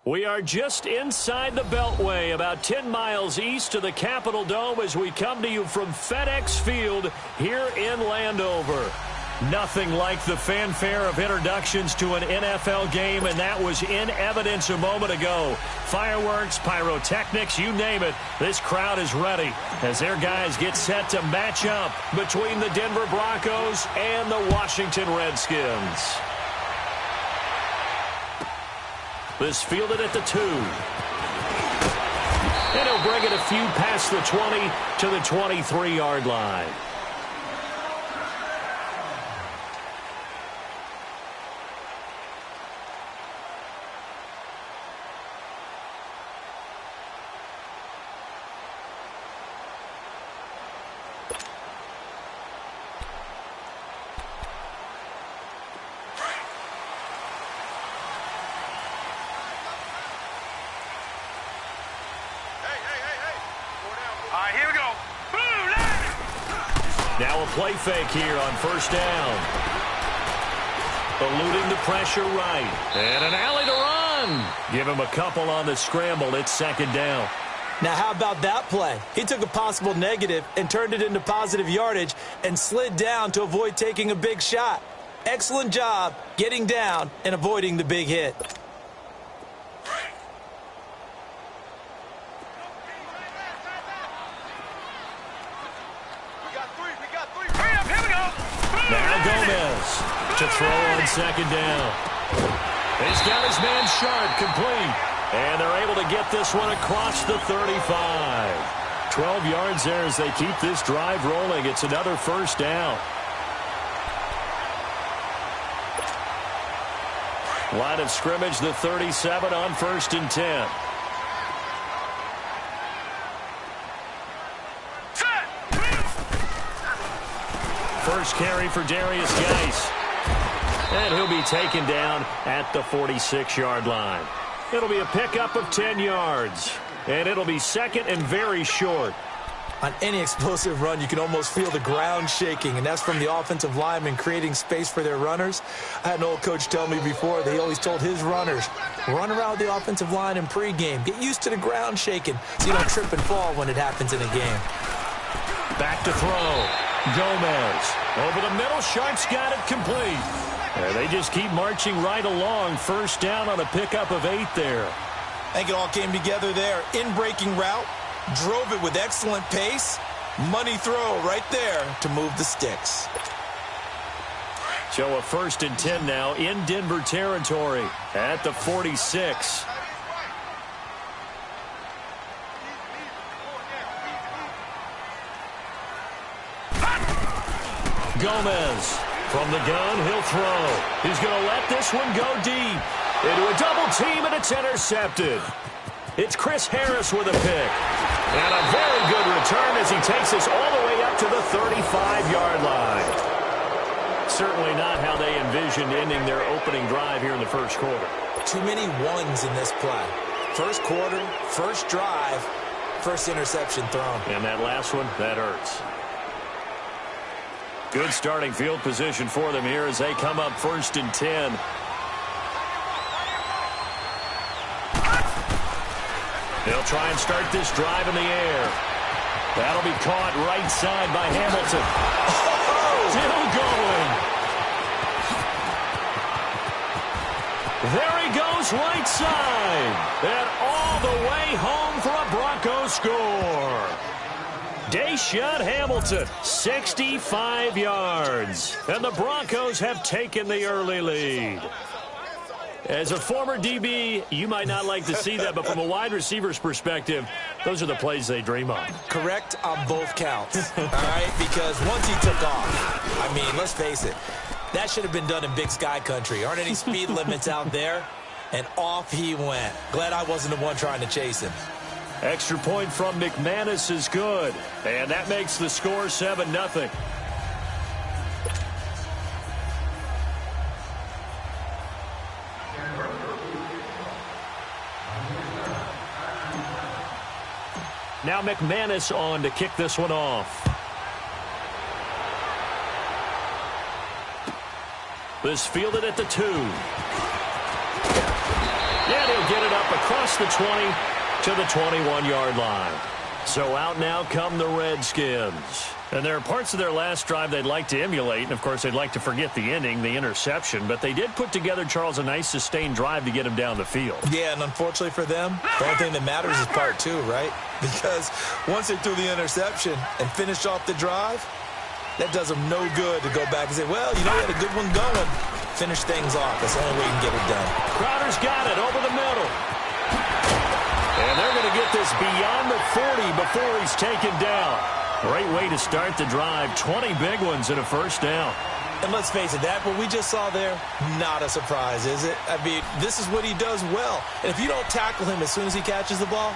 We are just inside the Beltway, about 10 miles east of the Capitol Dome as we come to you from FedEx Field here in Landover. Nothing like the fanfare of introductions to an NFL game, and that was in evidence a moment ago. Fireworks, pyrotechnics, you name it. This crowd is ready as their guys get set to match up between the Denver Broncos and the Washington Redskins. This fielded at the 2. And he'll bring it a few past the 20 to the 23-yard line. Now a play fake here on first down. Eluding the pressure right. And an alley to run. Give him a couple on the scramble. It's second down. Now how about that play? He took a possible negative and turned it into positive yardage and slid down to avoid taking a big shot. Excellent job getting down and avoiding the big hit. Now Gomez to throw on second down. He's got his man Sharp complete. And they're able to get this one across the 35. 12 yards there as they keep this drive rolling. It's another first down. Line of scrimmage, the 37 on 1st and 10. First carry for Darius Geis. And he'll be taken down at the 46-yard line. It'll be a pickup of 10 yards. And it'll be second and very short. On any explosive run, you can almost feel the ground shaking, and that's from the offensive linemen creating space for their runners. I had an old coach tell me before, they always told his runners, run around with the offensive line in pregame. Get used to the ground shaking so you don't trip and fall when it happens in a game. Back to throw. Gomez over the middle. Sharp's got it complete. And they just keep marching right along. First down on a pickup of 8 there. I think it all came together there. In-breaking route. Drove it with excellent pace. Money throw right there to move the sticks. So a 1st and 10 now in Denver territory at the 46. Gomez from the gun, he'll throw. He's going to let this one go deep. Into a double team, and it's intercepted. It's Chris Harris with a pick. And a very good return as he takes us all the way up to the 35-yard line. Certainly not how they envisioned ending their opening drive here in the first quarter. Too many ones in this play. First quarter, first drive, first interception thrown. And that last one, that hurts. Good starting field position for them here as they come up 1st and 10. They'll try and start this drive in the air. That'll be caught right side by Hamilton. Still going. There he goes right side. And all the way home for a Broncos score. Deshaun Hamilton, 65 yards. And the Broncos have taken the early lead. As a former DB, you might not like to see that, but from a wide receiver's perspective, those are the plays they dream of. Correct on both counts, all right? Because once he took off, I mean, let's face it, that should have been done in Big Sky country. Aren't any speed limits out there? And off he went. Glad I wasn't the one trying to chase him. Extra point from McManus is good. And that makes the score 7-0. Now McManus on to kick this one off. This fielded at the 2. And he'll get it up across the 20 to the 21-yard line. So out now come the Redskins. And there are parts of their last drive they'd like to emulate. And, of course, they'd like to forget the ending, the interception. But they did put together, Charles, a nice sustained drive to get him down the field. Yeah, and unfortunately for them, the only thing that matters is part two, right? Because once they threw the interception and finished off the drive, that does them no good to go back and say, well, you know, we had a good one going. Finish things off. That's the only way you can get it done. Crowder's got it over the middle. And they're going to get this beyond the 40 before he's taken down. Great way to start the drive. 20 big ones and a first down. And let's face it, that what we just saw there, not a surprise, is it? I mean, this is what he does well. And if you don't tackle him as soon as he catches the ball,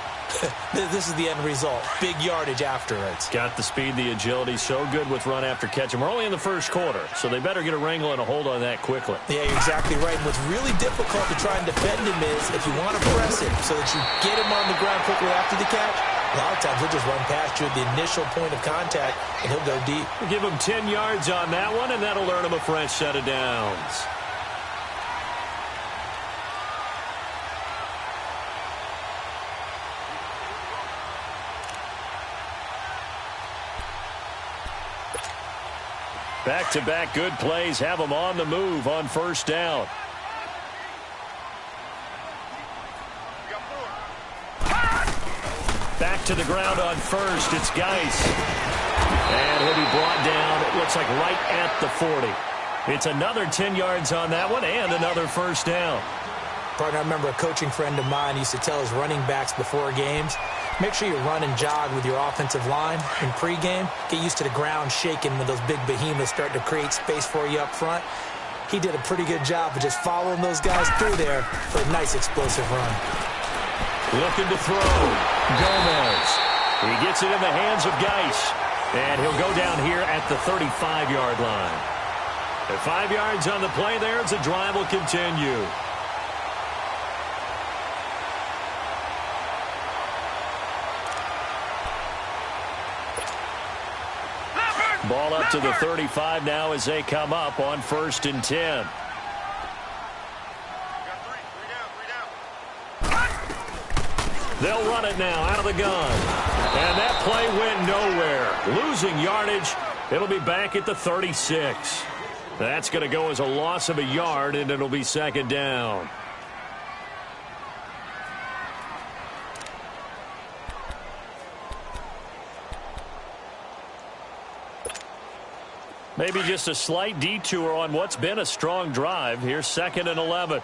this is the end result. Big yardage afterwards. Got the speed, the agility, so good with run after catch. And we're only in the first quarter, so they better get a wrangle and a hold on that quickly. Yeah, you're exactly right. And what's really difficult to try and defend him is if you want to press him so that you get him on the ground quickly after the catch, a lot of times he'll just run past you at the initial point of contact, and he'll go deep. We'll give him 10 yards on that one, and that'll earn him a fresh set of downs. Back-to-back good plays have them on the move on first down. Back to the ground on first. It's Geis. And he'll be brought down, it looks like right at the 40. It's another 10 yards on that one and another first down. Partner, I remember a coaching friend of mine used to tell his running backs before games, make sure you run and jog with your offensive line in pregame. Get used to the ground shaking when those big behemoths start to create space for you up front. He did a pretty good job of just following those guys through there for a nice explosive run. Looking to throw. Gomez. He gets it in the hands of Geis. And he'll go down here at the 35-yard line. At 5 yards on the play there as the drive will continue. Ball up to the 35 now as they come up on 1st and 10. They'll run it now out of the gun. And that play went nowhere. Losing yardage. It'll be back at the 36. That's going to go as a loss of a yard, and it'll be second down. Maybe just a slight detour on what's been a strong drive. Here's 2nd and 11.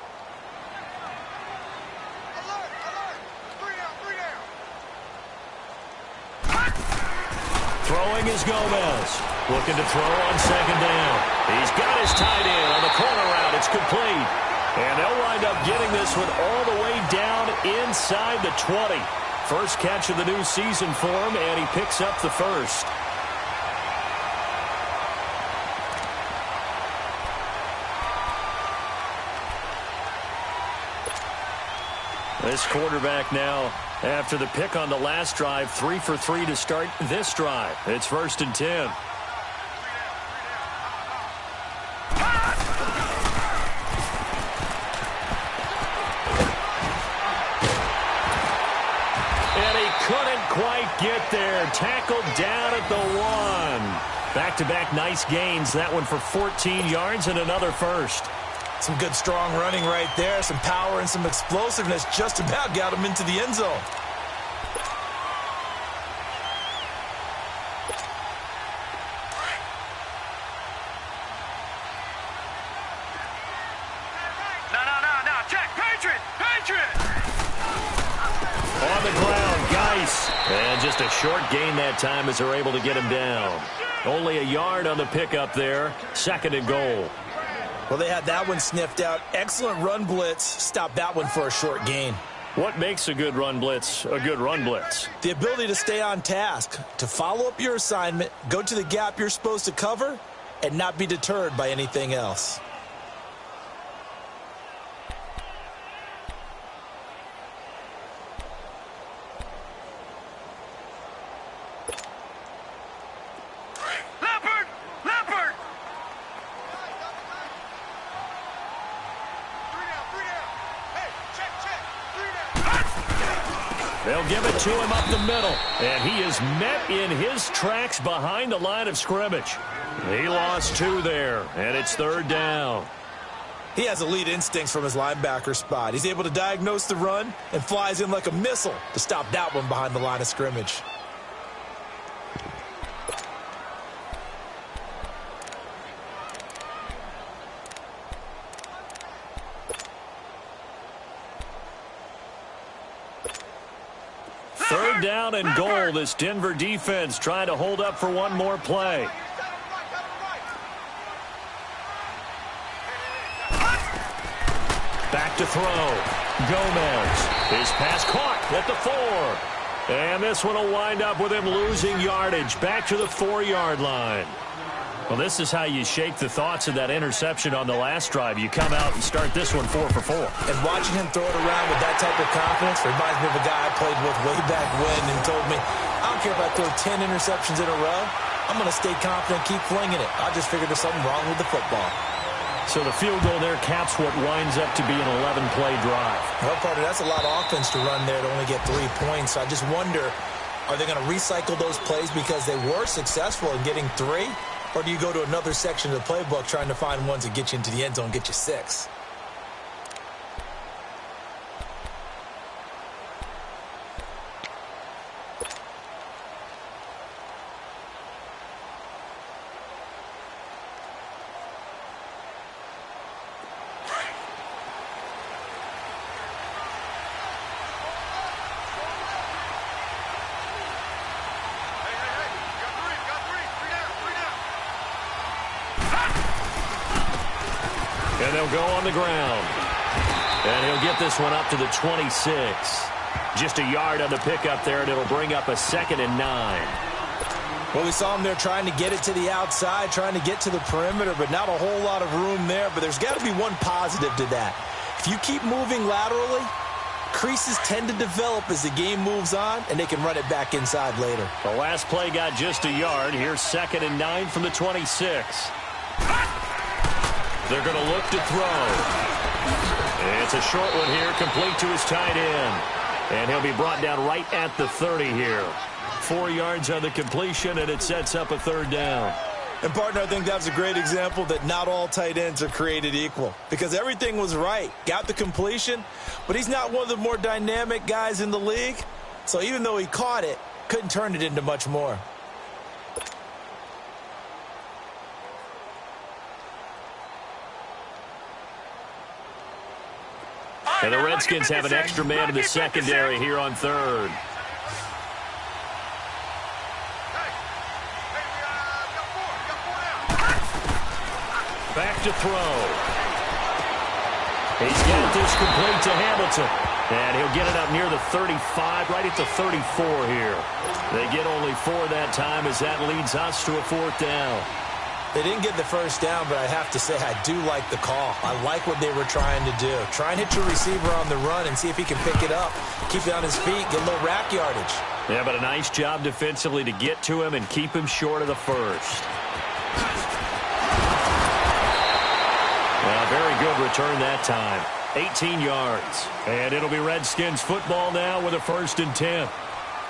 Throwing is Gomez. Looking to throw on 2nd down. He's got his tight end on the corner route. It's complete. And they'll wind up getting this one all the way down inside the 20. First catch of the new season for him, and he picks up the first. This quarterback now, after the pick on the last drive, 3 for 3 to start this drive. It's 1st and 10. And he couldn't quite get there. Tackled down at the 1. Back-to-back nice gains. That one for 14 yards and another first. Some good, strong running right there. Some power and some explosiveness just about got him into the end zone. No. Check. Patriot. On the ground, Geis. And just a short gain that time as they're able to get him down. Only a yard on the pickup there. 2nd and goal. Well, they had that one sniffed out. Excellent run blitz. Stopped that one for a short gain. What makes a good run blitz a good run blitz? The ability to stay on task, to follow up your assignment, go to the gap you're supposed to cover, and not be deterred by anything else. They'll give it to him up the middle. And he is met in his tracks behind the line of scrimmage. He lost 2 there, and it's 3rd down. He has elite instincts from his linebacker spot. He's able to diagnose the run and flies in like a missile to stop that one behind the line of scrimmage. Third down and goal. This Denver defense trying to hold up for one more play. Back to throw. Gomez. His pass caught at the 4. And this one will wind up with him losing yardage. Back to the 4-yard line. Well, this is how you shake the thoughts of that interception on the last drive. You come out and start this one 4 for 4. And watching him throw it around with that type of confidence reminds me of a guy I played with way back when and told me, I don't care if I throw 10 interceptions in a row. I'm going to stay confident, keep flinging it. I just figured there's something wrong with the football. So the field goal there caps what winds up to be an 11-play drive. Well, partner, that's a lot of offense to run there to only get 3 points. So I just wonder, are they going to recycle those plays because they were successful in getting 3? Or do you go to another section of the playbook trying to find ones that get you into the end zone, get you 6? And they'll go on the ground. And he'll get this one up to the 26. Just a yard on the pickup there, and it'll bring up a 2nd and 9. Well, we saw him there trying to get it to the outside, trying to get to the perimeter, but not a whole lot of room there. But there's got to be one positive to that. If you keep moving laterally, creases tend to develop as the game moves on, and they can run it back inside later. The last play got just a yard. Here's 2nd and 9 from the 26. They're going to look to throw. It's a short one here, complete to his tight end. And he'll be brought down right at the 30 here. 4 yards on the completion, and it sets up a 3rd down. And, partner, I think that's a great example that not all tight ends are created equal. Because everything was right. Got the completion, but he's not one of the more dynamic guys in the league. So even though he caught it, couldn't turn it into much more. And the Redskins have an extra man in the secondary here on 3rd. Back to throw. He's got this complete to Hamilton. And he'll get it up near the 35, right at the 34 here. They get only 4 that time as that leads us to a 4th down. They didn't get the first down, but I have to say I do like the call. I like what they were trying to do. Try and hit your receiver on the run and see if he can pick it up. Keep it on his feet, get a little rack yardage. Yeah, but a nice job defensively to get to him and keep him short of the first. Well, very good return that time. 18 yards. And it'll be Redskins football now with a 1st and 10.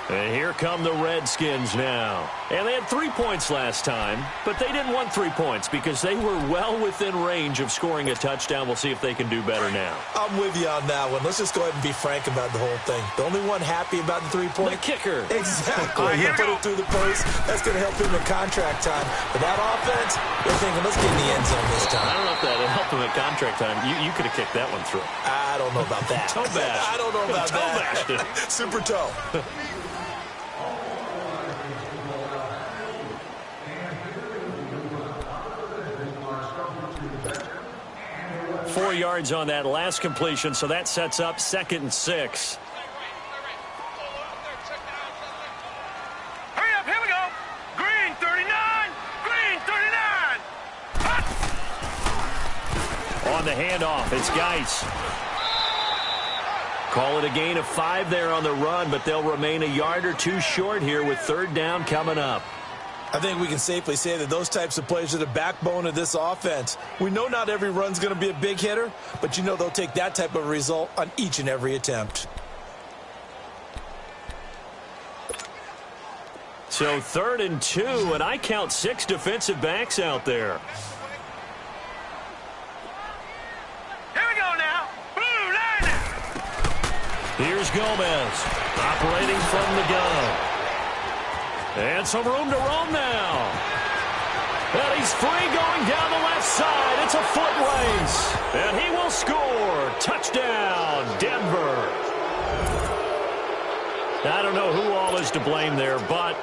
And here come the Redskins now. And they had 3 points last time, but they didn't want 3 points because they were well within range of scoring a touchdown. We'll see if they can do better now. I'm with you on that one. Let's just go ahead and be frank about the whole thing. The only one happy about the 3-point. The kicker. Exactly. He put it through the post. That's going to help him in contract time. But that offense, they're thinking, let's get in the end zone this time. I don't know if that helped him in contract time. You could have kicked that one through. I don't know about that. Toe bash. I don't know about that. Super toe. 4 yards on that last completion, so that sets up 2nd and 6. Hurry up, here we go. Green 39, green 39. On the handoff, it's Geis. Call it a gain of 5 there on the run, but they'll remain a yard or 2 short here with 3rd down coming up. I think we can safely say that those types of plays are the backbone of this offense. We know not every run's going to be a big hitter, but you know they'll take that type of result on each and every attempt. So 3rd and 2, and I count 6 defensive backs out there. Here we go now. Blue line. Here's Gomez, operating from the gun. And some room to roam now. And he's free going down the left side. It's a foot race. And he will score. Touchdown, Denver. I don't know who all is to blame there, but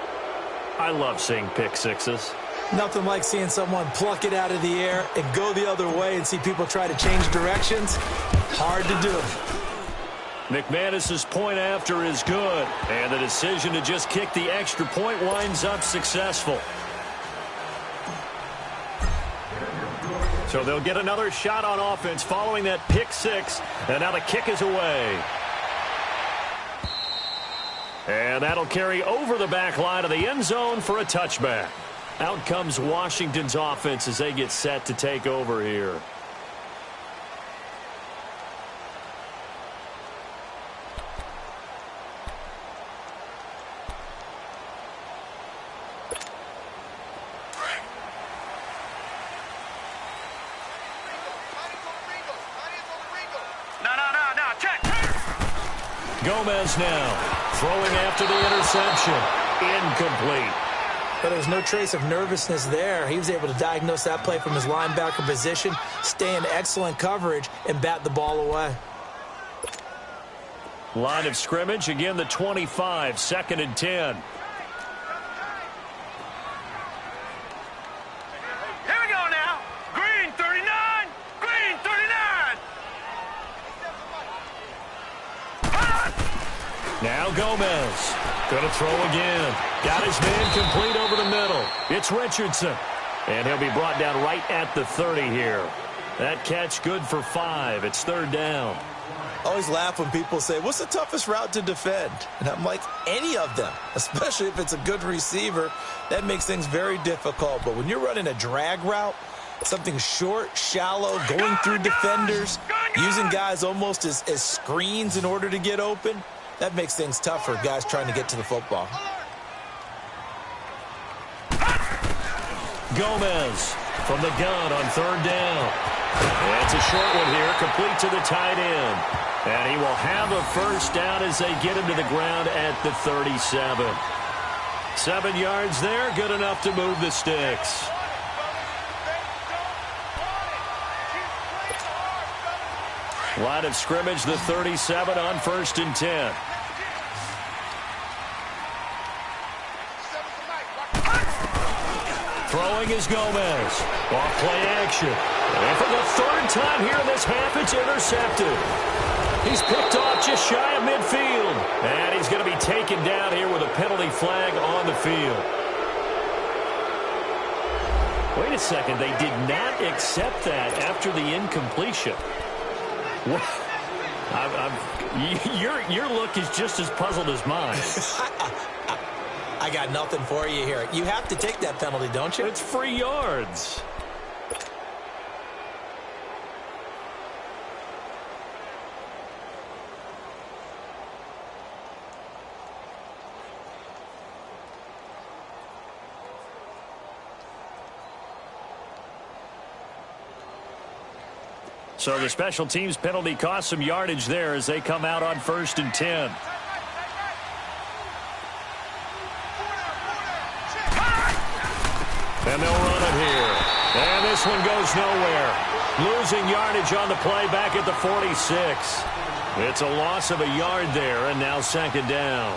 I love seeing pick sixes. Nothing like seeing someone pluck it out of the air and go the other way and see people try to change directions. Hard to do. McManus's point after is good, and the decision to just kick the extra point winds up successful. So they'll get another shot on offense following that pick six, and now the kick is away. And that'll carry over the back line of the end zone for a touchback. Out comes Washington's offense as they get set to take over here. No, check. Gomez now throwing after the interception. Incomplete. But there's no trace of nervousness there. He was able to diagnose that play from his linebacker position, stay in excellent coverage, and bat the ball away. Line of scrimmage, again the 25, 2nd and 10. Here we go now. Green 39. Green 39. Now Gomez. Gonna throw again. Got his man complete over the middle. It's Richardson. And he'll be brought down right at the 30 here. That catch good for 5. It's 3rd down. I always laugh when people say, what's the toughest route to defend? And I'm like, any of them, especially if it's a good receiver. That makes things very difficult. But when you're running a drag route, something short, shallow, going through defenders, using guys almost as screens in order to get open, that makes things tough for guys trying to get to the football. Gomez from the gun on 3rd down. It's a short one here, complete to the tight end. And he will have a first down as they get him to the ground at the 37. 7 yards there, good enough to move the sticks. Line of scrimmage, the 37 on 1st and 10. Throwing is Gomez. Off play action. And for the 3rd time here in this half, it's intercepted. He's picked off just shy of midfield. And he's going to be taken down here with a penalty flag on the field. Wait a second. They did not accept that after the incompletion. Your look is just as puzzled as mine. I got nothing for you here. You have to take that penalty, don't you? It's free yards. So the special teams penalty cost some yardage there as they come out on 1st and 10. And they'll run it here. And this one goes nowhere. Losing yardage on the play back at the 46. It's a loss of a yard there, and now 2nd down.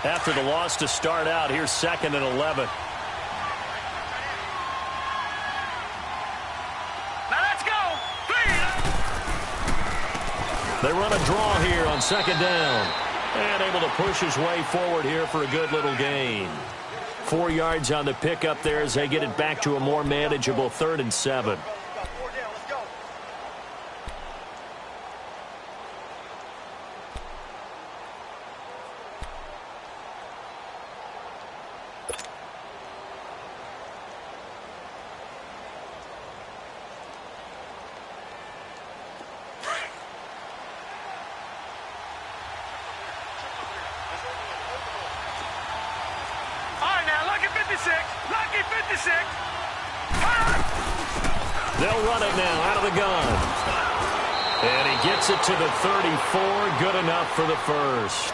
After the loss to start out, here's 2nd and 11. They run a draw here on 2nd down. And able to push his way forward here for a good little gain. 4 yards on the pickup there as they get it back to a more manageable 3rd and 7. They'll run it now out of the gun. And he gets it to the 34. Good enough for the first.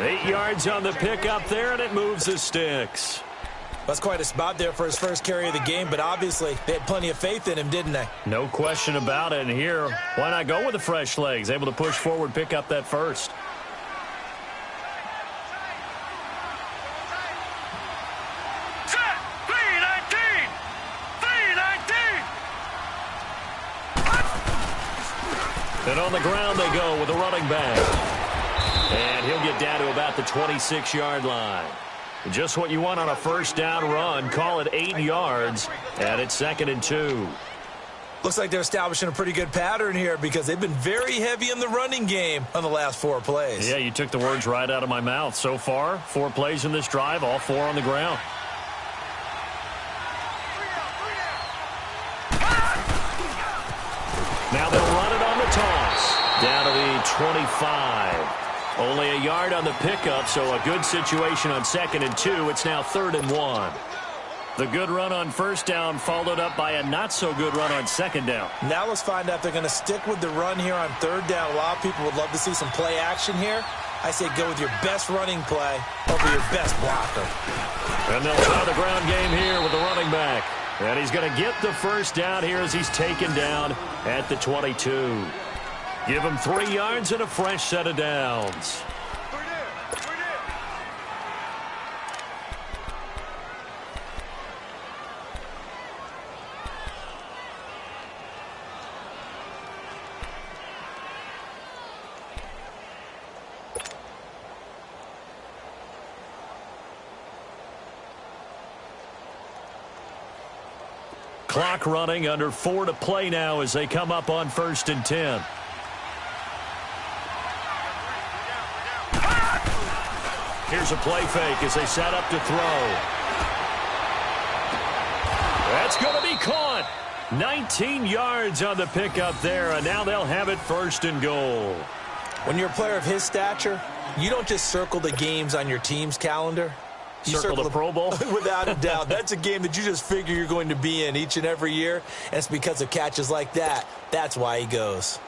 8 yards on the pickup there, and it moves the sticks. That's quite a spot there for his first carry of the game, but obviously they had plenty of faith in him, didn't they? No question about it. And here, why not go with the fresh legs? Able to push forward, pick up that first. Set. 319. 319. And on the ground they go with a running back. And he'll get down to about the 26-yard line. Just what you want on a first down run. Call it 8 yards, and it's 2nd and 2. Looks like they're establishing a pretty good pattern here because they've been very heavy in the running game on the last 4 plays. Yeah, you took the words right out of my mouth. So far, 4 plays in this drive, all 4 on the ground. Now they'll run it on the toss. Down to the 25. Only a yard on the pickup, so a good situation on 2nd and 2. It's now 3rd and 1. The good run on first down followed up by a not-so-good run on 2nd down. Now let's find out if they're going to stick with the run here on 3rd down. A lot of people would love to see some play action here. I say go with your best running play over your best blocker. And they'll try the ground game here with the running back. And he's going to get the first down here as he's taken down at the 22. Give him 3 yards and a fresh set of downs. Clock running, under 4 to play now as they come up on 1st and 10. Here's a play fake as they set up to throw. That's going to be caught. 19 yards on the pickup there, and now they'll have it 1st and goal. When you're a player of his stature, you don't just circle the games on your team's calendar. You circle the Pro Bowl? Without a doubt. That's a game that you just figure you're going to be in each and every year, and it's because of catches like that. That's why he goes.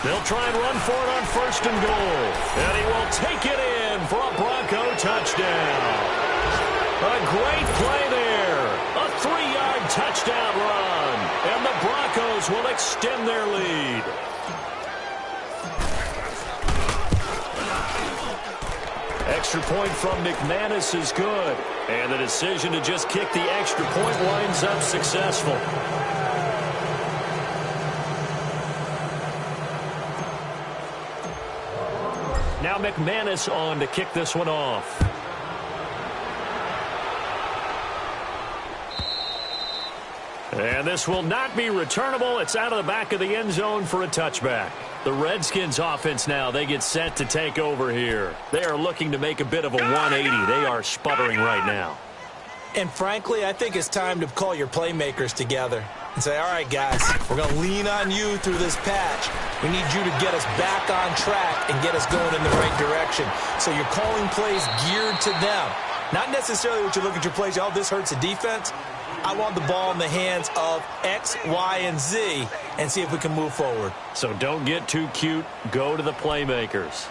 They'll try and run for it on 1st and goal. And he will take it in for a Bronco touchdown. A great play there. A 3-yard touchdown run. And the Broncos will extend their lead. Extra point from McManus is good. And the decision to just kick the extra point winds up successful. Now McManus on to kick this one off. And this will not be returnable. It's out of the back of the end zone for a touchback. The Redskins offense now, they get set to take over here. They are looking to make a bit of a 180. They are sputtering right now. And frankly, I think it's time to call your playmakers together and say, all right, guys, we're going to lean on you through this patch. We need you to get us back on track and get us going in the right direction. So you're calling plays geared to them. Not necessarily what you look at your plays, oh, this hurts the defense. I want the ball in the hands of X, Y, and Z and see if we can move forward. So don't get too cute. Go to the playmakers.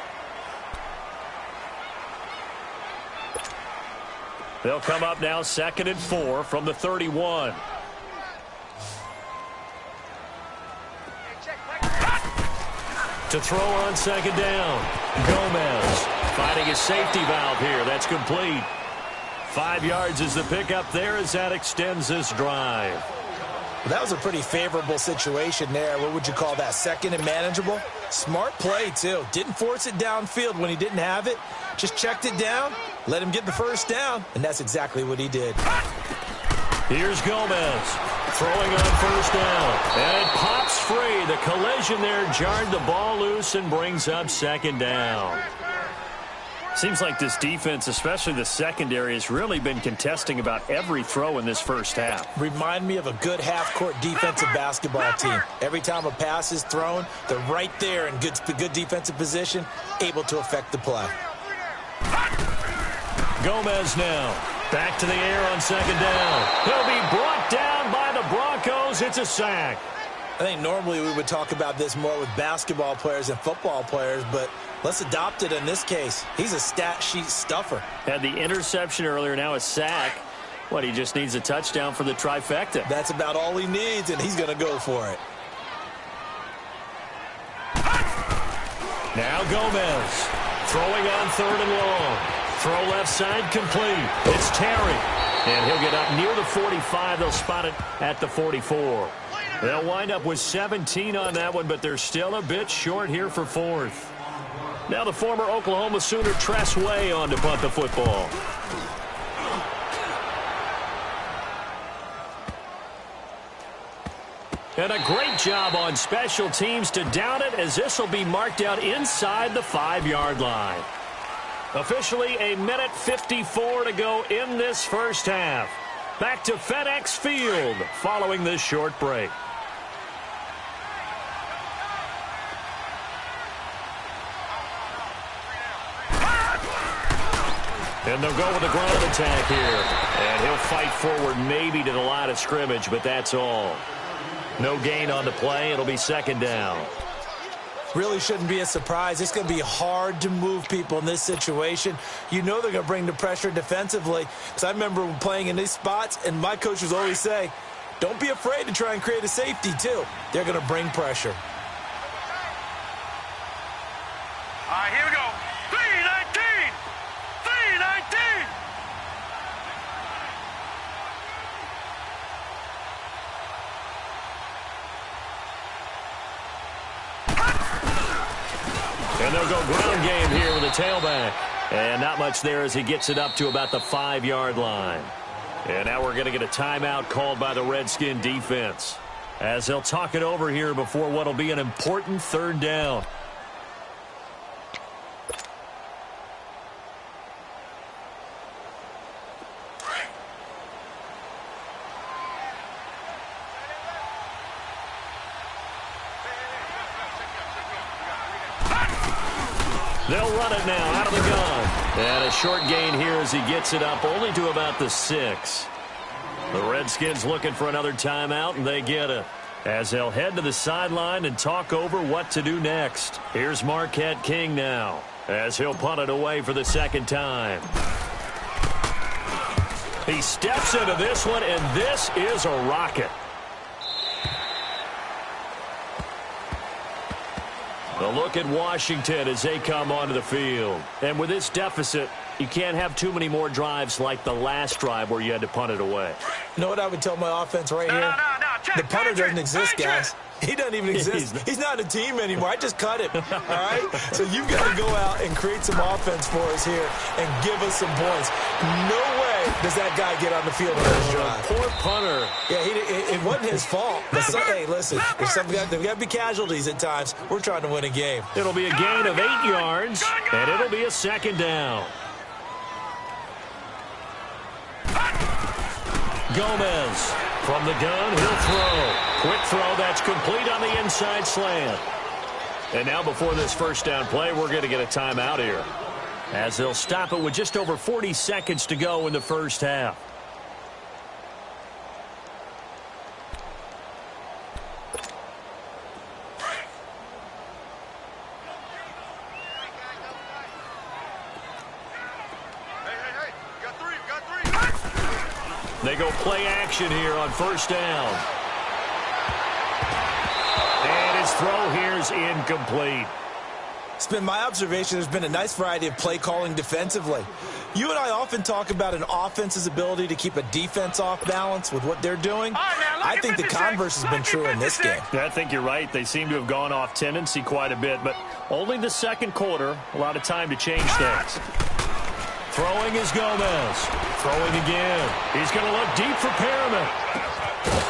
They'll come up now 2nd and 4 from the 31. To throw on 2nd down. Gomez finding his safety valve here. That's complete. 5 yards is the pickup there as that extends this drive. Well, that was a pretty favorable situation there. What would you call that? 2nd and manageable? Smart play, too. Didn't force it downfield when he didn't have it. Just checked it down, let him get the first down, and that's exactly what he did. Here's Gomez throwing on 1st down. And it pops free. The collision there jarred the ball loose and brings up 2nd down. Seems like this defense, especially the secondary, has really been contesting about every throw in this first half. Remind me of a good half-court defensive basketball team. Every time a pass is thrown, they're right there in good defensive position, able to affect the play. Gomez now. Back to the air on second down. He'll be brought down by the Broncos. It's a sack. I think normally we would talk about this more with basketball players and football players, but let's adopt it in this case. He's a stat sheet stuffer. Had the interception earlier, now a sack. What, he just needs a touchdown for the trifecta. That's about all he needs, and he's going to go for it. Now Gomez. Throwing on third and long. Throw left side complete. It's Terry. And he'll get up near the 45. They'll spot it at the 44. They'll wind up with 17 on that one, but they're still a bit short here for fourth. Now the former Oklahoma Sooner Tress Way on to punt the football. And a great job on special teams to down it, as this will be marked out inside the 5-yard line. Officially a minute 54 to go in this first half. Back to FedEx Field following this short break. And they'll go with a ground attack here. And he'll fight forward maybe to the line of scrimmage, but that's all. No gain on the play. It'll be second down. Really shouldn't be a surprise. It's going to be hard to move people in this situation. You know they're going to bring the pressure defensively. Because I remember playing in these spots, and my coaches always say, don't be afraid to try and create a safety, too. They're going to bring pressure. All right, here we go. 319! 319! And they'll go ground game here with a tailback. And not much there as he gets it up to about the 5-yard line. And now we're going to get a timeout called by the Redskin defense, as they'll talk it over here before what will be an important third down. They'll run it now out of the gun. And a short gain here as he gets it up only to about the 6. The Redskins looking for another timeout, and they get it, as they'll head to the sideline and talk over what to do next. Here's Marquette King now, as he'll punt it away for the second time. He steps into this one, and this is a rocket. A look at Washington as they come onto the field. And with this deficit, you can't have too many more drives like the last drive where you had to punt it away. You know what I would tell my offense right here? The punter doesn't exist, guys. He doesn't even exist. He's not a team anymore. I just cut him, all right? So you've got to go out and create some offense for us here and give us some points. No way does that guy get on the field on this drive. Poor punter. Yeah, it wasn't his fault. But hey, listen, there's got to be casualties at times. We're trying to win a game. It'll be a gain of 8 yards, and it'll be a second down. Gomez from the gun, he'll throw. Quick throw, that's complete on the inside slant. And now before this first down play, we're going to get a timeout here, as they'll stop it with just over 40 seconds to go in the first half. They go play action here on first down. And his throw here is incomplete. It's been my observation there's been a nice variety of play calling defensively. You and I often talk about an offense's ability to keep a defense off balance with what they're doing. I think the converse has been true in this game. I think you're right. They seem to have gone off tendency quite a bit, but only the second quarter, a lot of time to change things. Throwing is Gomez. Throwing again. He's going to look deep for Perriman.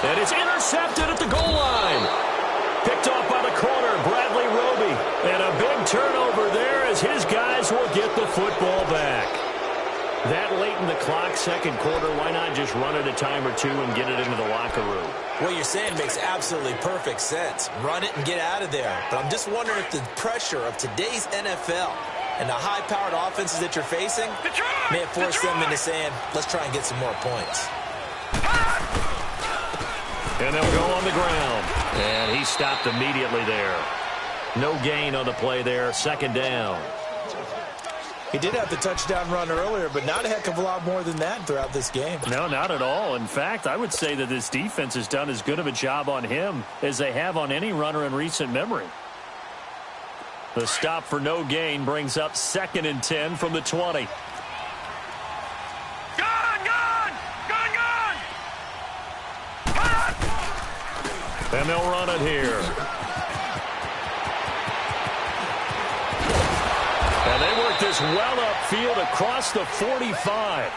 And it's intercepted at the goal line. Picked off by the corner, Bradley Roby. And a big turnover there as his guys Broncos will get the football back. That late in the clock, second quarter, why not just run it a time or two and get it into the locker room? What you're saying makes absolutely perfect sense. Run it and get out of there. But I'm just wondering if the pressure of today's NFL and the high-powered offenses that you're facing may have forced them into saying, let's try and get some more points. And they'll go on the ground. And he stopped immediately there. No gain on the play there, second down. He did have the touchdown run earlier, but not a heck of a lot more than that throughout this game. No, not at all. In fact, I would say that this defense has done as good of a job on him as they have on any runner in recent memory. The stop for no gain brings up 2nd and 10 from the 20. And they'll run it here. And they work this well upfield across the 45.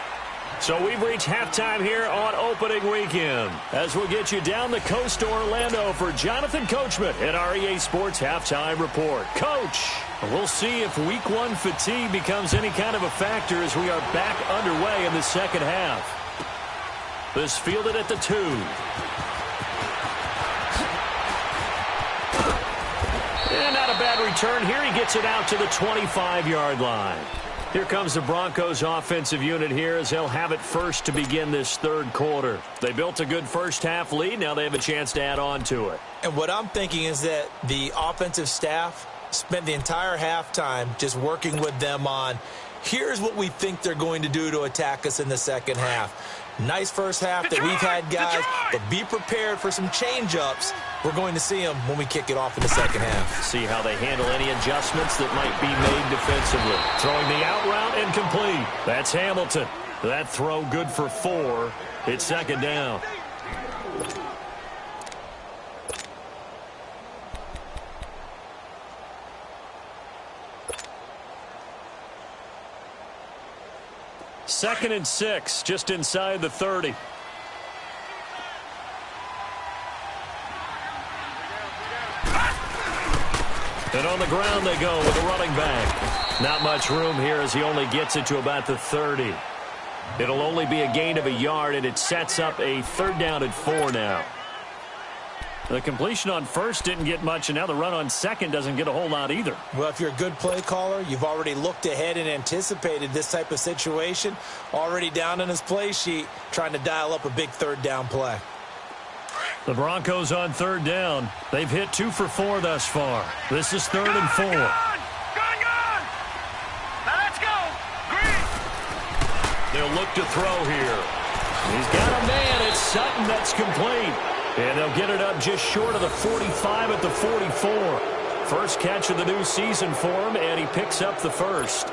So we've reached halftime here on opening weekend. As we'll get you down the coast to Orlando for Jonathan Coachman at our EA Sports Halftime Report. Coach, we'll see if Week 1 fatigue becomes any kind of a factor as we are back underway in the second half. This fielded at the 2. And not a bad return here. He gets it out to the 25-yard line. Here comes the Broncos offensive unit here as they'll have it first to begin this third quarter. They built a good first half lead. Now they have a chance to add on to it. And what I'm thinking is that the offensive staff spent the entire halftime just working with them on, here's what we think they're going to do to attack us in the second half. Nice first half that we've had, guys, but be prepared for some change-ups. We're going to see them when we kick it off in the second half. See how they handle any adjustments that might be made defensively. Throwing the out route incomplete. That's Hamilton. That throw good for 4. It's second down. Second and 6, just inside the 30. And on the ground they go with a running back. Not much room here as he only gets it to about the 30. It'll only be a gain of a yard, and it sets up a third down at 4 now. The completion on first didn't get much, and now the run on second doesn't get a whole lot either. Well, if you're a good play caller, you've already looked ahead and anticipated this type of situation. Already down on his play sheet, trying to dial up a big third down play. The Broncos on third down. They've hit 2 for 4 thus far. This is 3rd and 4. Now let's go. Green. They'll look to throw here. He's got a man. It's Sutton that's complete. And they'll get it up just short of the 45 at the 44. First catch of the new season for him, and he picks up the first.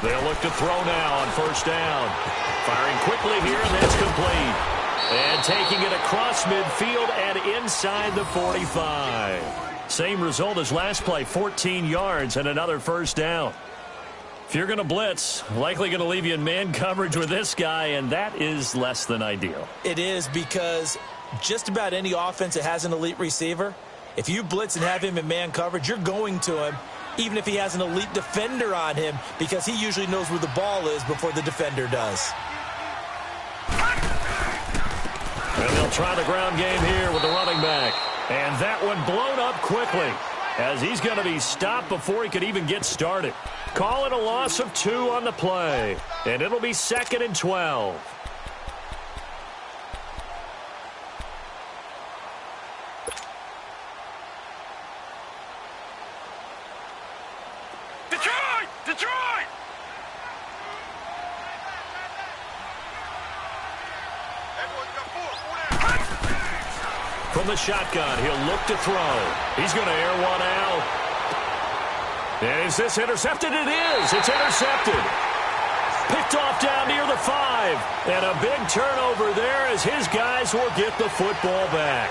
They'll look to throw now on first down. Firing quickly here, and that's complete. And taking it across midfield and inside the 45. Same result as last play, 14 yards and another first down. If you're going to blitz, likely going to leave you in man coverage with this guy, and that is less than ideal. It is, because just about any offense that has an elite receiver, if you blitz and have him in man coverage, you're going to him, even if he has an elite defender on him, because he usually knows where the ball is before the defender does. And they'll try the ground game here with the running back. And that one blown up quickly as he's going to be stopped before he could even get started. Call it a loss of 2 on the play. And it'll be 2nd and 12. Detroit! From the shotgun, he'll look to throw. He's going to air one out. And is this intercepted? It is. It's intercepted. Picked off down near the 5. And a big turnover there as his guys will get the football back.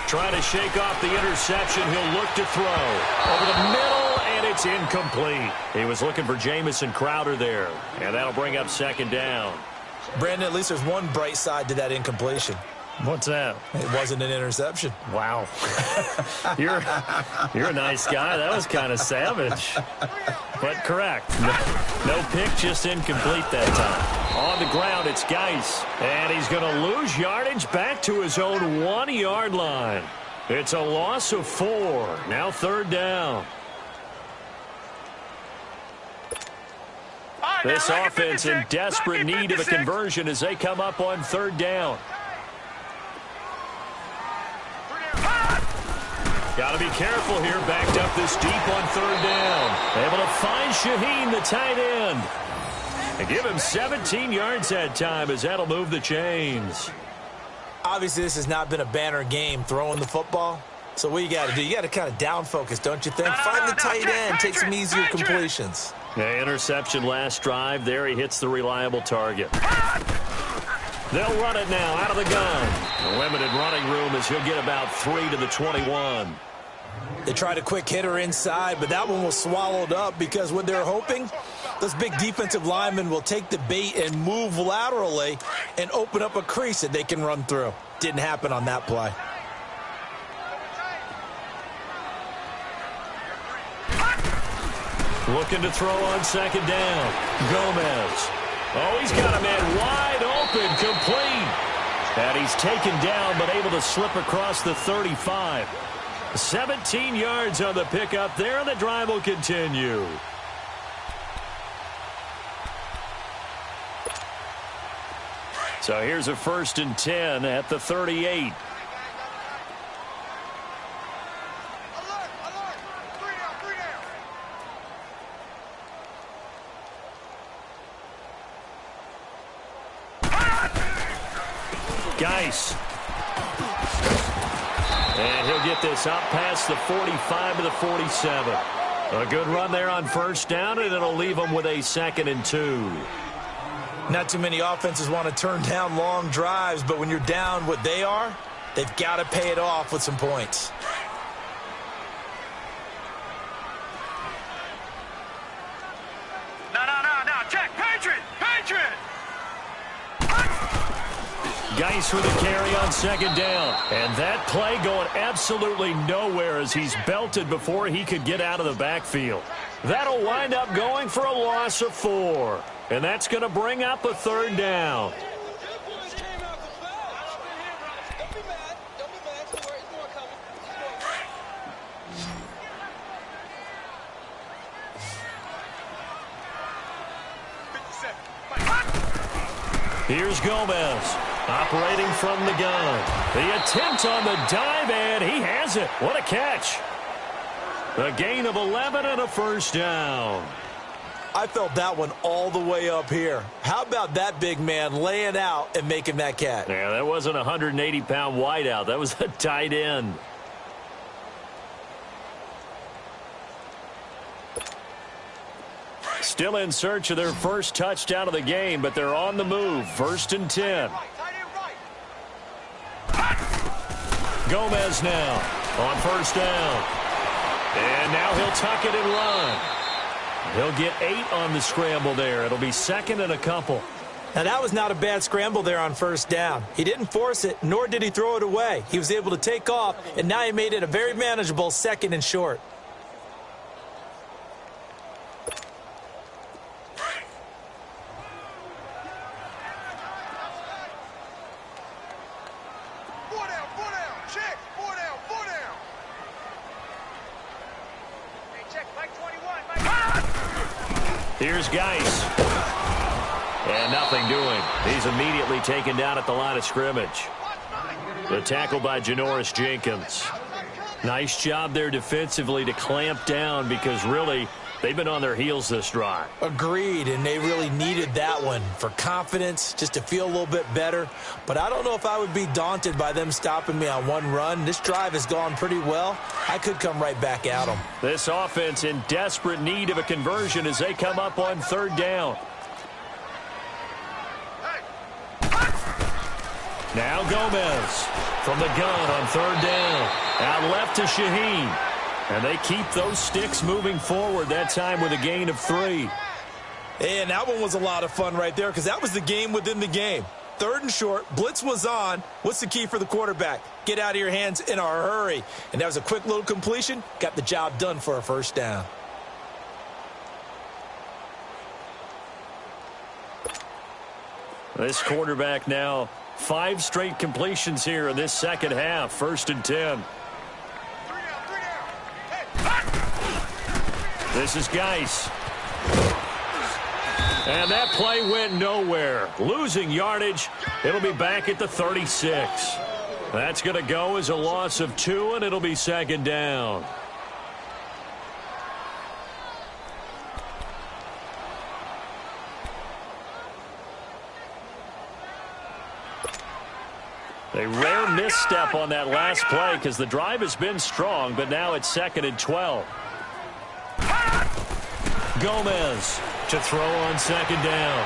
Trying to shake off the interception. He'll look to throw. Over the middle, and it's incomplete. He was looking for Jamison Crowder there, and that'll bring up second down. Brandon, at least there's one bright side to that incompletion. What's that? It wasn't an interception. Wow. You're a nice guy. That was kind of savage. But correct. No pick, just incomplete that time. On the ground, it's Geis. And he's going to lose yardage back to his own 1-yard line. It's a loss of 4. Now third down. This offense in desperate need of a conversion as they come up on third down. Got to be careful here, backed up this deep on third down. Able to find Shaheen, the tight end. And give him 17 yards that time as that'll move the chains. Obviously, this has not been a banner game throwing the football. So what you got to do, you got to kind of down focus, don't you think? Find the tight end, take some easier completions. Yeah, interception last drive. There he hits the reliable target. They'll run it now out of the gun. A limited running room as he'll get about 3 to the 21. They tried a quick hitter inside, but that one was swallowed up because what they're hoping, those big defensive linemen will take the bait and move laterally and open up a crease that they can run through. Didn't happen on that play. Looking to throw on second down. Gomez. Oh, he's got a man wide open, complete. And he's taken down, but able to slip across the 35. 17 yards on the pickup there, and the drive will continue. So here's a 1st and 10 at the 38. Geis. And he'll get this up past the 45 to the 47. A good run there on first down, and it'll leave them with a 2nd and 2. Not too many offenses want to turn down long drives, but when you're down what they are, they've got to pay it off with some points. No. Check. Patriot. Geis with a carry on second down. And that play going absolutely nowhere as he's belted before he could get out of the backfield. That'll wind up going for a loss of 4. And that's going to bring up a third down. Here's Gomez, operating from the gun. The attempt on the dive, and he has it. What a catch. A gain of 11 and a first down. I felt that one all the way up here. How about that big man laying out and making that catch? Yeah, that wasn't a 180-pound wideout. That was a tight end. Still in search of their first touchdown of the game, but they're on the move. 1st and 10. Gomez now on first down. And now he'll tuck it and run. He'll get 8 on the scramble there. It'll be 2nd and a couple. Now, that was not a bad scramble there on first down. He didn't force it, nor did he throw it away. He was able to take off, and now he made it a very manageable 2nd and short. Here's Geis. And nothing doing. He's immediately taken down at the line of scrimmage. The tackle by Janoris Jenkins. Nice job there defensively to clamp down because really they've been on their heels this drive. Agreed, and they really needed that one for confidence, just to feel a little bit better. But I don't know if I would be daunted by them stopping me on one run. This drive has gone pretty well. I could come right back at them. This offense in desperate need of a conversion as they come up on third down. Now Gomez from the gun on third down. Out left to Shaheen. And they keep those sticks moving forward, that time with a gain of 3. And that one was a lot of fun right there because that was the game within the game. Third and short, blitz was on. What's the key for the quarterback? Get out of your hands in a hurry. And that was a quick little completion. Got the job done for a first down. This quarterback now 5 straight completions here in this second half. First and 10. This is Geis. And that play went nowhere. Losing yardage. It'll be back at the 36. That's going to go as a loss of 2, and it'll be second down. A rare misstep on that last play because the drive has been strong, but now it's second and 12. Gomez to throw on second down.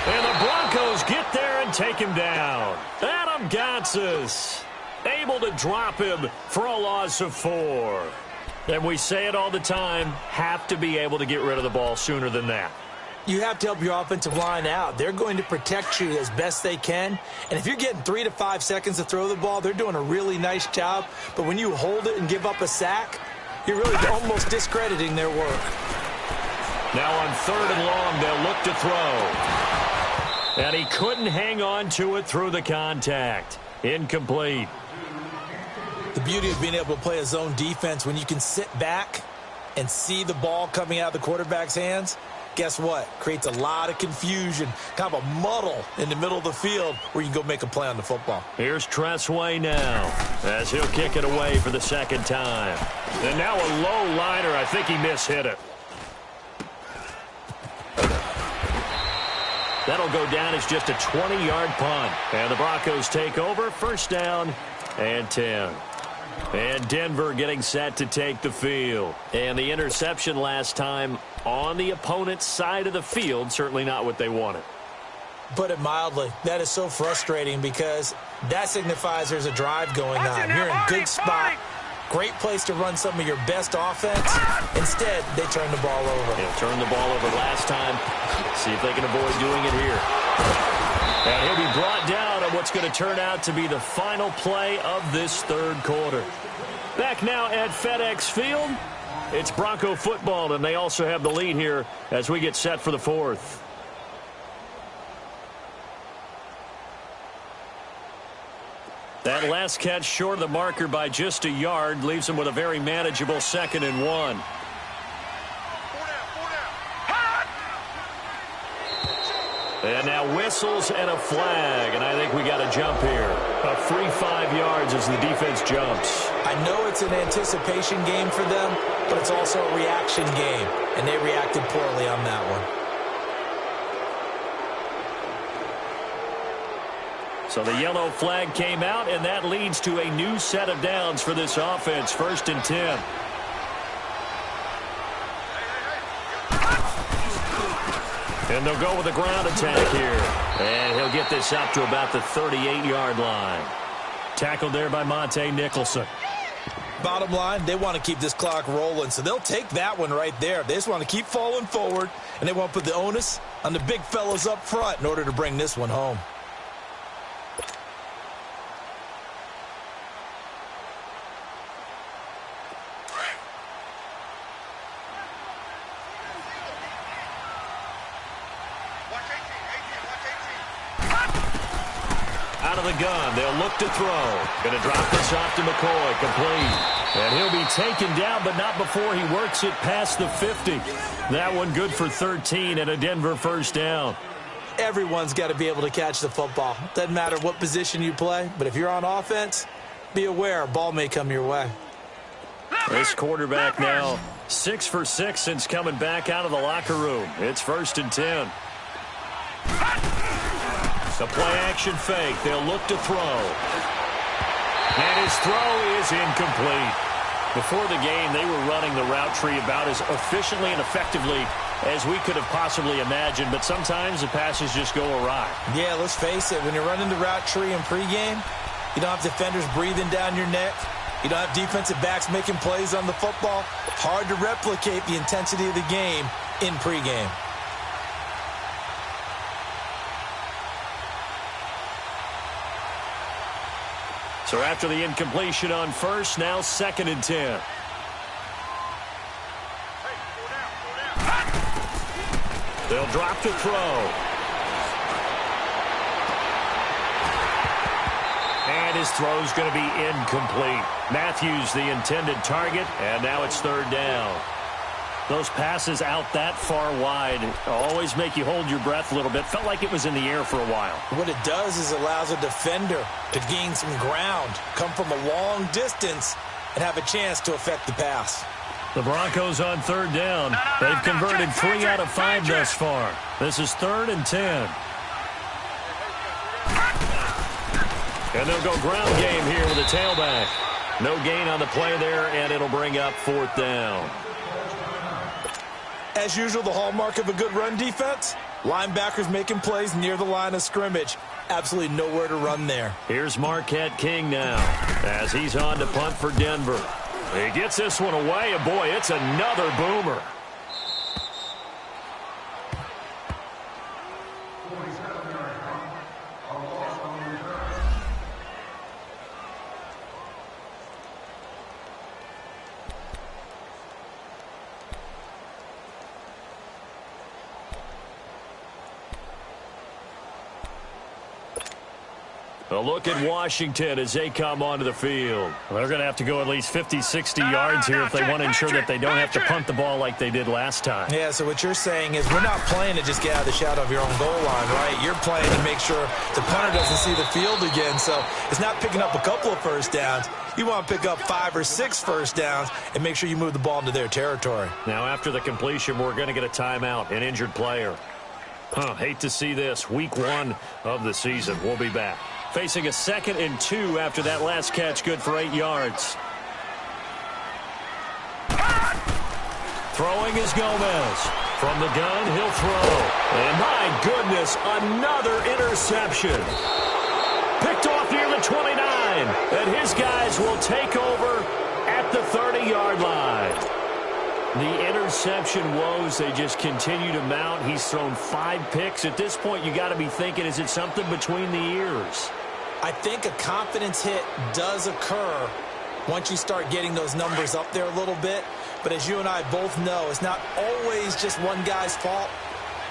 And the Broncos get there and take him down. Adam Gotsis able to drop him for a loss of 4. And we say it all the time, have to be able to get rid of the ball sooner than that. You have to help your offensive line out. They're going to protect you as best they can. And if you're getting 3 to 5 seconds to throw the ball, they're doing a really nice job. But when you hold it and give up a sack, you're really almost discrediting their work. Now on third and long, they'll look to throw. And he couldn't hang on to it through the contact. Incomplete. The beauty of being able to play a zone defense when you can sit back and see the ball coming out of the quarterback's hands, guess what? Creates a lot of confusion, kind of a muddle in the middle of the field where you can go make a play on the football. Here's Tressway now as he'll kick it away for the second time. And now a low liner. I think he mishit it. That'll go down as just a 20-yard punt. And the Broncos take over. First down and 10. And Denver getting set to take the field. And the interception last time on the opponent's side of the field, certainly not what they wanted. Put it mildly, that is so frustrating because that signifies there's a drive going on. You're in a good spot. Great place to run some of your best offense. Instead, they turn the ball over. They'll turn the ball over last time. See if they can avoid doing it here. And he'll be brought down on what's going to turn out to be the final play of this third quarter. Back now at FedEx Field, it's Bronco football, and they also have the lead here as we get set for the fourth. That last catch short of the marker by just a yard leaves them with a very manageable 2nd and 1. And now whistles and a flag, and I think we got a jump here. A free 5 yards as the defense jumps. I know it's an anticipation game for them, but it's also a reaction game, and they reacted poorly on that one. So the yellow flag came out, and that leads to a new set of downs for this offense. 1st and 10. And they'll go with a ground attack here. And he'll get this up to about the 38-yard line. Tackled there by Monte Nicholson. Bottom line, they want to keep this clock rolling, so they'll take that one right there. They just want to keep falling forward, and they want to put the onus on the big fellas up front in order to bring this one home. Out of the gun, they'll look to throw. Going to drop this off to McCoy, complete. And he'll be taken down, but not before he works it past the 50. That one good for 13 and a Denver first down. Everyone's got to be able to catch the football. Doesn't matter what position you play, but if you're on offense, be aware a ball may come your way. This quarterback now 6 for 6 since coming back out of the locker room. It's 1st and 10. The play-action fake. They'll look to throw. And his throw is incomplete. Before the game, they were running the route tree about as efficiently and effectively as we could have possibly imagined, but sometimes the passes just go awry. Yeah, let's face it. When you're running the route tree in pregame, you don't have defenders breathing down your neck. You don't have defensive backs making plays on the football. Hard to replicate the intensity of the game in pregame. So after the incompletion on first, now 2nd and 10. They'll drop to throw. And his throw's going to be incomplete. Matthews the intended target, and now it's 3rd down. Those passes out that far wide always make you hold your breath a little bit. Felt like it was in the air for a while. What it does is allows a defender to gain some ground, come from a long distance, and have a chance to affect the pass. The Broncos on 3rd down. They've converted 3 out of 5 thus far. This is 3rd and 10. And they'll go ground game here with a tailback. No gain on the play there, and it'll bring up 4th down. As usual, the hallmark of a good run defense, linebackers making plays near the line of scrimmage. Absolutely nowhere to run there. Here's Marquette King now as he's on to punt for Denver. He gets this one away, and boy, it's another boomer. A look at Washington as they come onto the field. They're going to have to go at least 50, 60 yards here if they want to ensure that they don't have to punt the ball like they did last time. Yeah, so what you're saying is we're not playing to just get out of the shadow of your own goal line, right? You're playing to make sure the punter doesn't see the field again. So it's not picking up a couple of first downs. You want to pick up 5 or 6 first downs and make sure you move the ball into their territory. Now, after the completion, we're going to get a timeout, an injured player. Hate to see this. Week 1 of the season. We'll be back. Facing a 2nd and 2 after that last catch, good for 8 yards. Throwing is Gomez. From the gun, he'll throw. And my goodness, another interception. Picked off near the 29. And his guys will take over at the 30-yard line. The interception woes, they just continue to mount. He's thrown 5 picks. At this point, you got to be thinking, is it something between the ears? I think a confidence hit does occur once you start getting those numbers up there a little bit. But as you and I both know, it's not always just one guy's fault.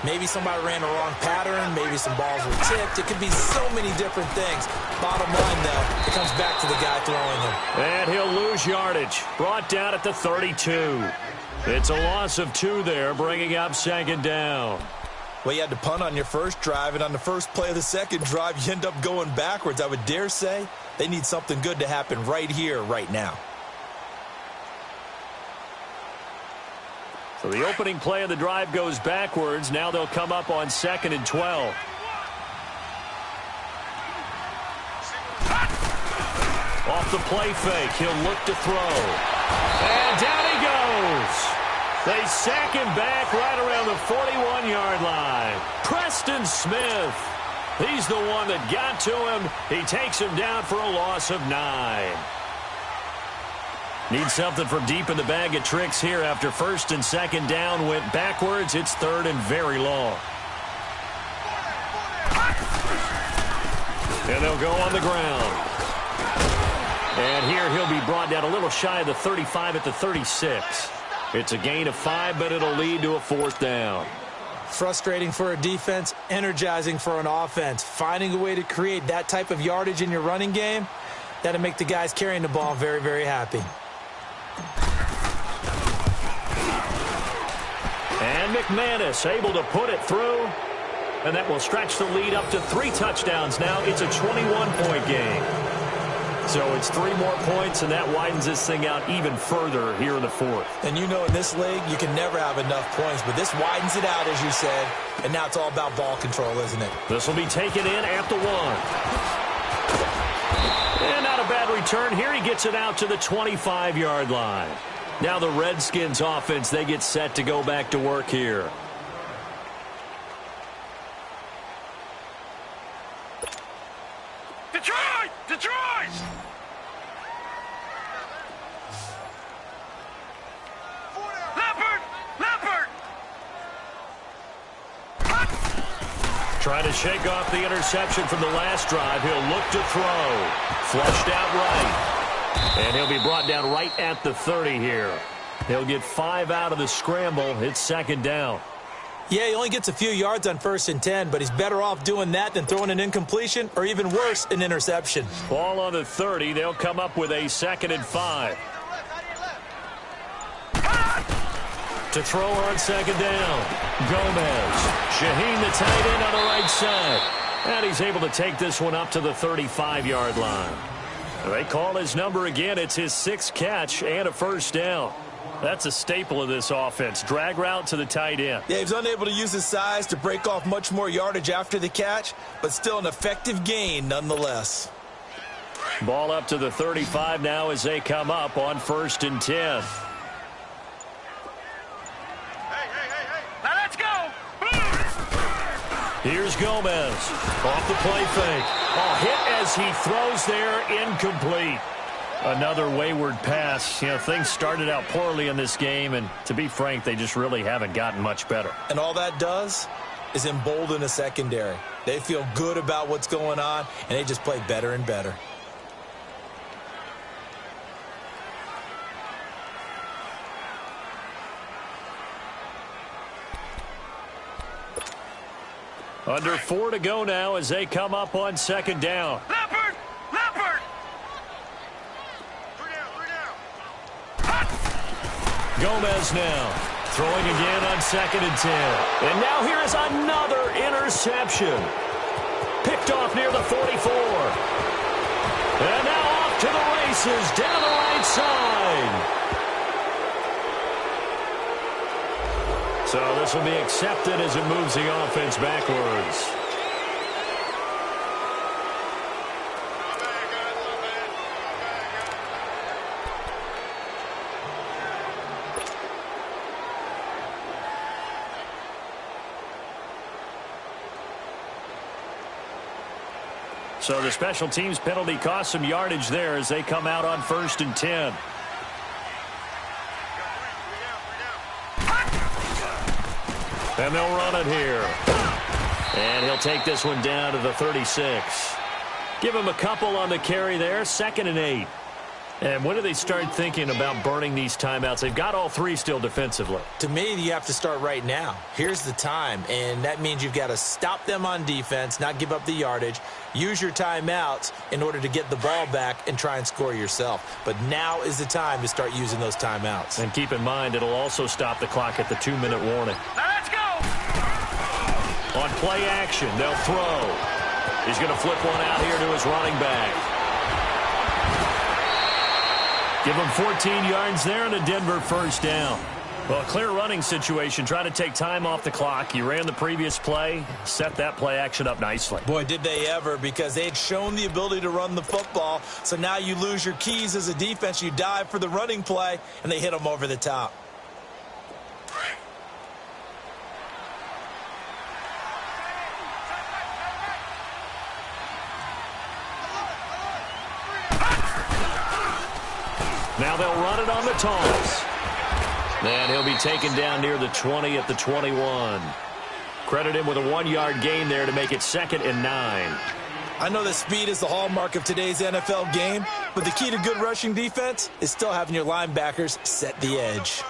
Maybe somebody ran a wrong pattern. Maybe some balls were tipped. It could be so many different things. Bottom line, though, it comes back to the guy throwing them. And he'll lose yardage. Brought down at the 32. It's a loss of 2 there, bringing up 2nd down. Well, you had to punt on your first drive, and on the first play of the second drive, you end up going backwards. I would dare say they need something good to happen right here, right now. So the opening play of the drive goes backwards. Now they'll come up on 2nd and 12. Off the play fake, he'll look to throw. And down he goes. They sack him back right around the 41-yard line. Preston Smith. He's the one that got to him. He takes him down for a loss of 9. Need something from deep in the bag of tricks here after 1st and 2nd down went backwards. It's 3rd and very long. And they'll go on the ground. And here he'll be brought down a little shy of the 35 at the 36. It's a gain of 5, but it'll lead to a 4th down. Frustrating for a defense, energizing for an offense. Finding a way to create that type of yardage in your running game, that'll make the guys carrying the ball very, very happy. And McManus able to put it through. And that will stretch the lead up to 3 touchdowns now. It's a 21-point game. So it's 3 more points, and that widens this thing out even further here in the 4th. And you know in this league, you can never have enough points, but this widens it out, as you said, and now it's all about ball control, isn't it? This will be taken in at the 1. And not a bad return here. He gets it out to the 25-yard line. Now the Redskins offense, they get set to go back to work here. Detroit! Detroit! Leopard! Leopard! Trying to shake off the interception from the last drive. He'll look to throw. Flushed out right. And he'll be brought down right at the 30 here. He'll get 5 out of the scramble. It's second down. Yeah, he only gets a few yards on 1st and 10, but he's better off doing that than throwing an incompletion or even worse, an interception. Ball on the 30. They'll come up with a 2nd and 5. To throw on 2nd down. Gomez. Shaheen, the tight end, on the right side. And he's able to take this one up to the 35-yard line. They call his number again. It's his 6th catch and a 1st down. That's a staple of this offense. Drag route to the tight end. Yeah, he's unable to use his size to break off much more yardage after the catch, but still an effective gain nonetheless. Ball up to the 35 now as they come up on 1st and 10. Now let's go! Here's Gomez. Off the play fake. Oh, hit as he throws there, incomplete. Another wayward pass. You know, things started out poorly in this game, and to be frank, they just really haven't gotten much better. And all that does is embolden a secondary. They feel good about what's going on, and they just play better and better. Under 4 to go now as they come up on 2nd down. Leopard! Leopard! Gomez now throwing again on 2nd and 10. And now here is another interception. Picked off near the 44. And now off to the races down the right side. So this will be accepted as it moves the offense backwards. So the special teams penalty cost some yardage there as they come out on 1st and 10. And they'll run it here. And he'll take this one down to the 36. Give him a couple on the carry there. 2nd and 8. And when do they start thinking about burning these timeouts? They've got all 3 still defensively. To me, you have to start right now. Here's the time, and that means you've got to stop them on defense, not give up the yardage, use your timeouts in order to get the ball back and try and score yourself. But now is the time to start using those timeouts. And keep in mind, it'll also stop the clock at the 2-minute warning. Now let's go! On play action, they'll throw. He's going to flip one out here to his running back. Give him 14 yards there and a Denver 1st down. Well, a clear running situation. Try to take time off the clock. You ran the previous play, set that play action up nicely. Boy, did they ever, because they had shown the ability to run the football. So now you lose your keys as a defense. You dive for the running play, and they hit them over the top. Now they'll run it on the toss. And he'll be taken down near the 20 at the 21. Credit him with a 1-yard gain there to make it 2nd and 9. I know that speed is the hallmark of today's NFL game, but the key to good rushing defense is still having your linebackers set the edge.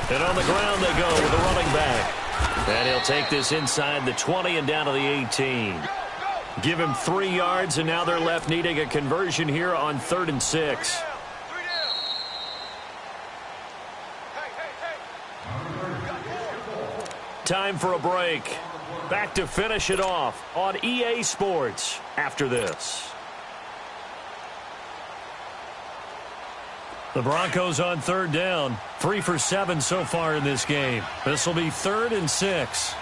And on the ground they go with the running back. And he'll take this inside the 20 and down to the 18. Give him 3 yards, and now they're left needing a conversion here on 3rd and 6. Time for a break. Back to finish it off on EA Sports after this. The Broncos on third down. 3 for 7 so far in this game. This will be 3rd and 6.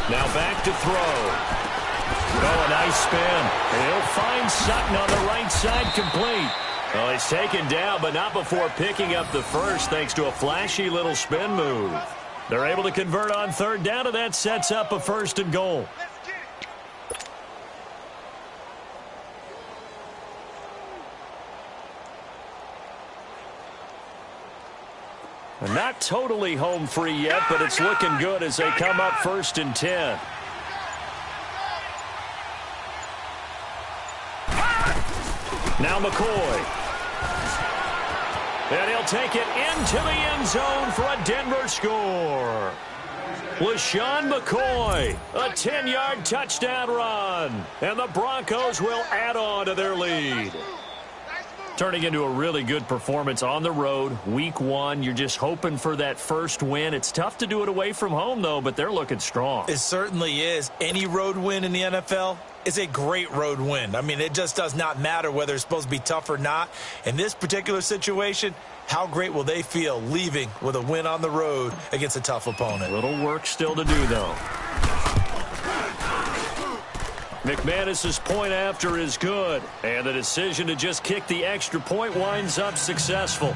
Now back to throw. Oh, a nice spin. And he'll find Sutton on the right side, complete. Well, he's taken down, but not before picking up the first thanks to a flashy little spin move. They're able to convert on third down, and that sets up a 1st and goal. And not totally home free yet, but it's looking good as they come up 1st and 10. Now McCoy. And he'll take it into the end zone for a Denver score. LaShawn McCoy, a 10-yard touchdown run. And the Broncos will add on to their lead. Turning into a really good performance on the road. Week 1, you're just hoping for that first win. It's tough to do it away from home, though, but they're looking strong. It certainly is. Any road win in the NFL is a great road win. I mean, it just does not matter whether it's supposed to be tough or not. In this particular situation, how great will they feel leaving with a win on the road against a tough opponent? Little work still to do, though. McManus's point after is good, and the decision to just kick the extra point winds up successful.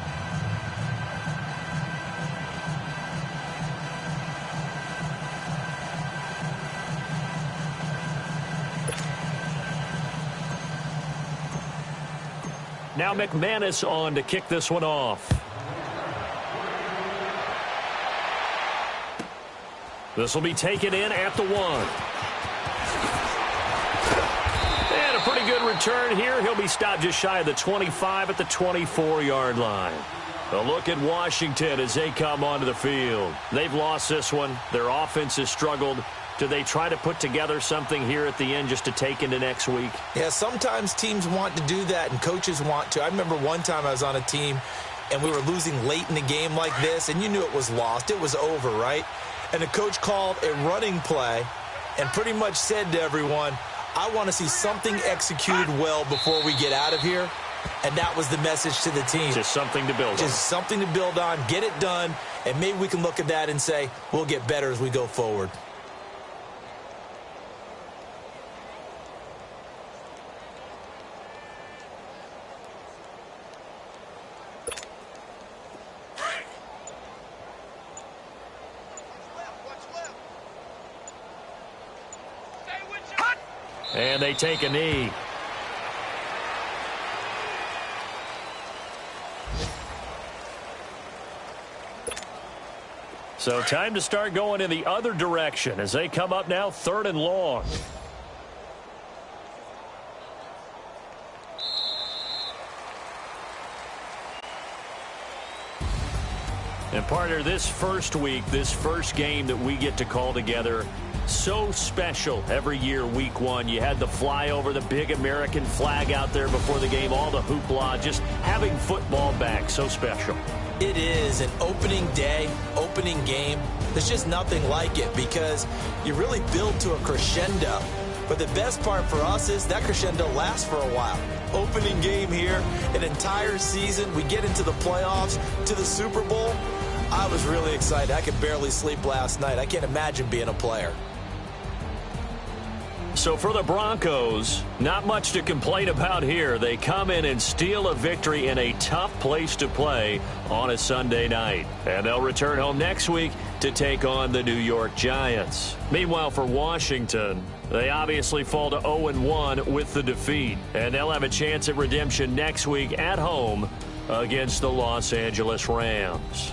Now McManus on to kick this one off. This will be taken in at the 1. And a pretty good return here. He'll be stopped just shy of the 25 at the 24-yard line. A look at Washington as they come onto the field. They've lost this one. Their offense has struggled. Do they try to put together something here at the end just to take into next week? Yeah, sometimes teams want to do that and coaches want to. I remember one time I was on a team and we were losing late in the game like this, and you knew it was lost. It was over, right? And the coach called a running play and pretty much said to everyone, I want to see something executed well before we get out of here. And that was the message to the team. Just something to build on. Just something to build on, get it done, and maybe we can look at that and say, we'll get better as we go forward. And they take a knee. So time to start going in the other direction as they come up now 3rd and long. And partner, this first week, this first game that we get to call together, so special every year, week 1. You had the flyover, the big American flag out there before the game, all the hoopla, just having football back, so special. It is an opening day, opening game. There's just nothing like it because you really build to a crescendo. But the best part for us is that crescendo lasts for a while. Opening game here, an entire season. We get into the playoffs, to the Super Bowl. I was really excited. I could barely sleep last night. I can't imagine being a player. So for the Broncos, not much to complain about here. They come in and steal a victory in a tough place to play on a Sunday night. And they'll return home next week to take on the New York Giants. Meanwhile, for Washington, they obviously fall to 0-1 with the defeat. And they'll have a chance at redemption next week at home against the Los Angeles Rams.